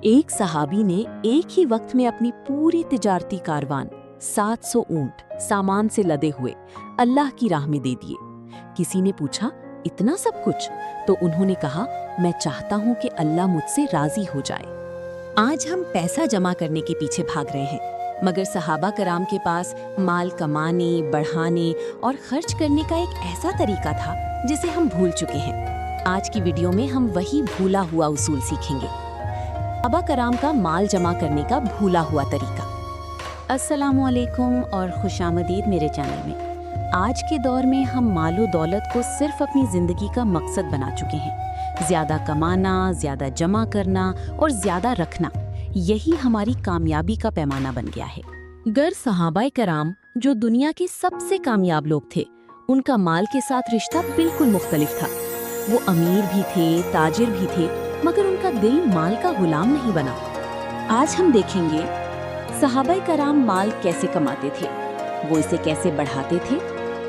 ایک صحابی نے ایک ہی وقت میں اپنی پوری تجارتی کاروان 700 اونٹ سامان سے لدے ہوئے اللہ کی راہ میں دے دیے۔ کسی نے پوچھا اتنا سب کچھ؟ تو انہوں نے کہا میں چاہتا ہوں کہ اللہ مجھ سے راضی ہو جائے۔ آج ہم پیسہ جمع کرنے کے پیچھے بھاگ رہے ہیں، مگر صحابہ کرام کے پاس مال کمانے، بڑھانے اور خرچ کرنے کا ایک ایسا طریقہ تھا جسے ہم بھول چکے ہیں۔ آج کی ویڈیو میں ہم وہی بھولا ہوا اصول سیکھیں گے، صحابہ کرام کا مال جمع کرنے کا بھولا ہوا طریقہ۔ السلام علیکم اور خوش آمدید میرے چینل میں۔ آج کے دور میں ہم مال و دولت کو صرف اپنی زندگی کا مقصد بنا چکے ہیں۔ زیادہ کمانا، زیادہ جمع کرنا اور زیادہ رکھنا، یہی ہماری کامیابی کا پیمانہ بن گیا ہے۔ گر صحابہ کرام جو دنیا کے سب سے کامیاب لوگ تھے، ان کا مال کے ساتھ رشتہ بالکل مختلف تھا۔ وہ امیر بھی تھے، تاجر بھی تھے، مگر ان کا دل مال کا غلام نہیں بنا۔ آج ہم دیکھیں گے صحابہ کرام مال کیسے کماتے تھے، وہ اسے کیسے بڑھاتے تھے،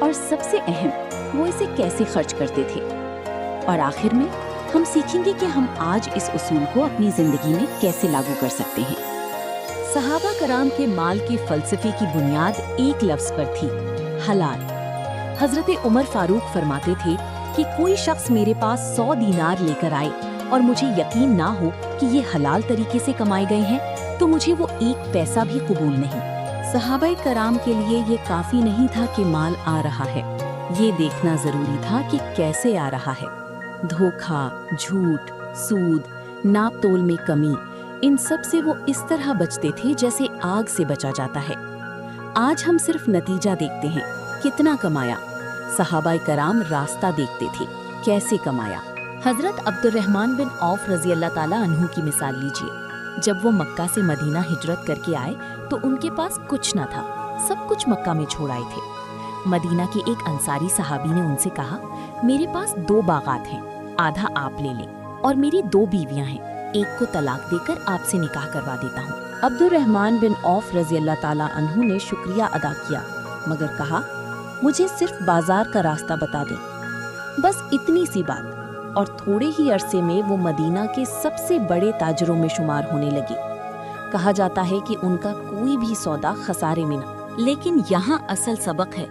اور سب سے اہم وہ اسے کیسے خرچ کرتے تھے۔ اور آخر میں ہم سیکھیں گے کہ ہم آج اس اصول کو اپنی زندگی میں کیسے لاگو کر سکتے ہیں۔ صحابہ کرام کے مال کے فلسفے کی بنیاد ایک لفظ پر تھی، حلال۔ حضرت عمر فاروق فرماتے تھے کہ کوئی شخص میرے پاس 100 دینار لے کر آئے اور مجھے یقین نہ ہو کہ یہ حلال طریقے سے کمائے گئے ہیں تو مجھے وہ ایک پیسہ بھی قبول نہیں۔ صحابہ کرام کے لیے یہ کافی نہیں تھا کہ مال آ رہا ہے، یہ دیکھنا ضروری تھا کہ کیسے آ رہا ہے۔ دھوکہ، جھوٹ، سود، ناپ تول میں کمی، ان سب سے وہ اس طرح بچتے تھے جیسے آگ سے بچا جاتا ہے۔ آج ہم صرف نتیجہ دیکھتے ہیں، کتنا کمایا۔ صحابہ کرام راستہ دیکھتے تھے، کیسے کمایا۔ حضرت عبد الرحمن بن عوف رضی اللہ تعالیٰ عنہ کی مثال لیجیے۔ جب وہ مکہ سے مدینہ ہجرت کر کے آئے تو ان کے پاس کچھ نہ تھا، سب کچھ مکہ میں چھوڑ آئے تھے۔ مدینہ کے ایک انصاری صحابی نے ان سے کہا میرے پاس 2 باغات ہیں، آدھا آپ لے لیں، اور میری 2 بیویاں ہیں، ایک کو طلاق دے کر آپ سے نکاح کروا دیتا ہوں۔ عبد الرحمن بن عوف رضی اللہ تعالیٰ عنہ نے شکریہ ادا کیا، مگر کہا مجھے صرف بازار کا راستہ بتا دیں، بس اتنی سی بات۔ اور تھوڑے ہی عرصے میں وہ مدینہ کے سب سے بڑے تاجروں میں شمار ہونے لگے۔ کہا جاتا ہے کہ ان کا کوئی بھی سودا خسارے میں نہ۔ لیکن یہاں اصل سبق ہے،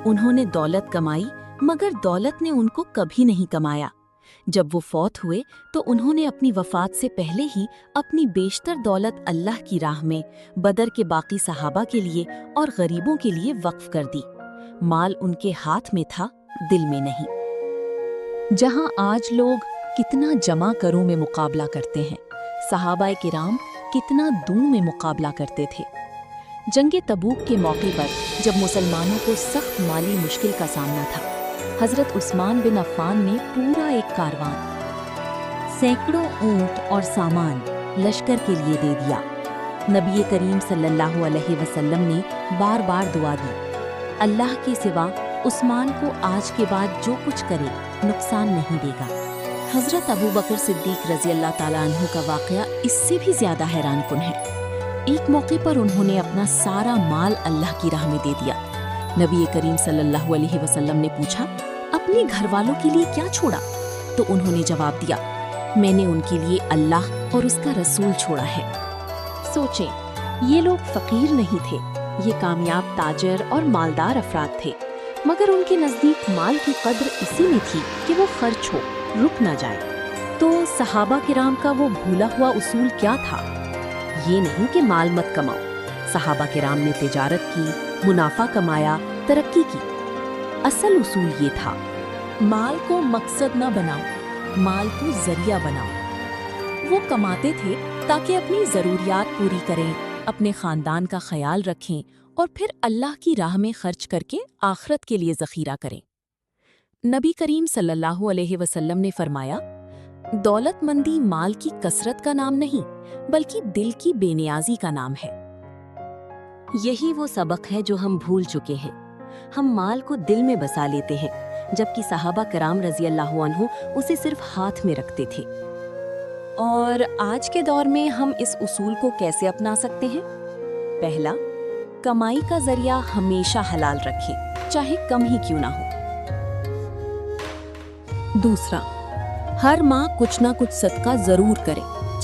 انہوں نے دولت کمائی مگر دولت نے ان کو کبھی نہیں کمایا۔ جب وہ فوت ہوئے تو انہوں نے اپنی وفات سے پہلے ہی اپنی بیشتر دولت اللہ کی راہ میں، بدر کے باقی صحابہ کے لیے اور غریبوں کے لیے وقف کر دی۔ مال ان کے ہاتھ میں تھا، دل میں نہیں۔ جہاں آج لوگ کتنا جمع کروں میں مقابلہ کرتے ہیں، صحابہ کرام کتنا دوں میں مقابلہ کرتے تھے۔ جنگ تبوک کے موقع پر جب مسلمانوں کو سخت مالی مشکل کا سامنا تھا، حضرت عثمان بن عفان نے پورا ایک کاروان، سینکڑوں اونٹ اور سامان لشکر کے لیے دے دیا۔ نبی کریم صلی اللہ علیہ وسلم نے بار بار دعا دی، اللہ کے سوا عثمان کو آج کے بعد جو کچھ کرے نقصان نہیں دے گا۔ حضرت ابو بکر صدیق رضی اللہ تعالیٰ عنہ کا واقعہ اس سے بھی زیادہ حیران کن ہے۔ ایک موقع پر انہوں نے اپنا سارا مال اللہ کی راہ میں دے دیا۔ نبی کریم صلی اللہ علیہ وسلم نے پوچھا اپنے گھر والوں کے لیے کیا چھوڑا؟ تو انہوں نے جواب دیا میں نے ان کے لیے اللہ اور اس کا رسول چھوڑا ہے۔ سوچیں، یہ لوگ فقیر نہیں تھے، یہ کامیاب تاجر اور مالدار افراد تھے، مگر ان کے نزدیک مال کی قدر اسی میں تھی کہ وہ خرچ ہو، رک نہ جائے۔ تو صحابہ کرام کا وہ بھولا ہوا اصول کیا تھا؟ یہ نہیں کہ مال مت کماؤ۔ صحابہ کرام نے تجارت کی، منافع کمایا، ترقی کی۔ اصل اصول یہ تھا، مال کو مقصد نہ بناؤ، مال کو ذریعہ بناؤ۔ وہ کماتے تھے تاکہ اپنی ضروریات پوری کریں، اپنے خاندان کا خیال رکھیں اور پھر اللہ کی راہ میں خرچ کر کے آخرت کے لیے ذخیرہ کریں۔ نبی کریم صلی اللہ علیہ وسلم نے فرمایا دولت مندی مال کی کثرت کا نام نہیں بلکہ دل کی بے نیازی کا نام ہے۔ یہی وہ سبق ہے جو ہم بھول چکے ہیں۔ ہم مال کو دل میں بسا لیتے ہیں، جبکہ صحابہ کرام رضی اللہ عنہ اسے صرف ہاتھ میں رکھتے تھے۔ اور آج کے دور میں ہم اس اصول کو کیسے اپنا سکتے ہیں؟ پہلا، کمائی کا ذریعہ ہمیشہ حلال رکھیں، چاہے کم ہی کیوں نہ ہو۔ دوسرا، ہر ماہ کچھ نہ کچھ صدقہ ضرور کریں،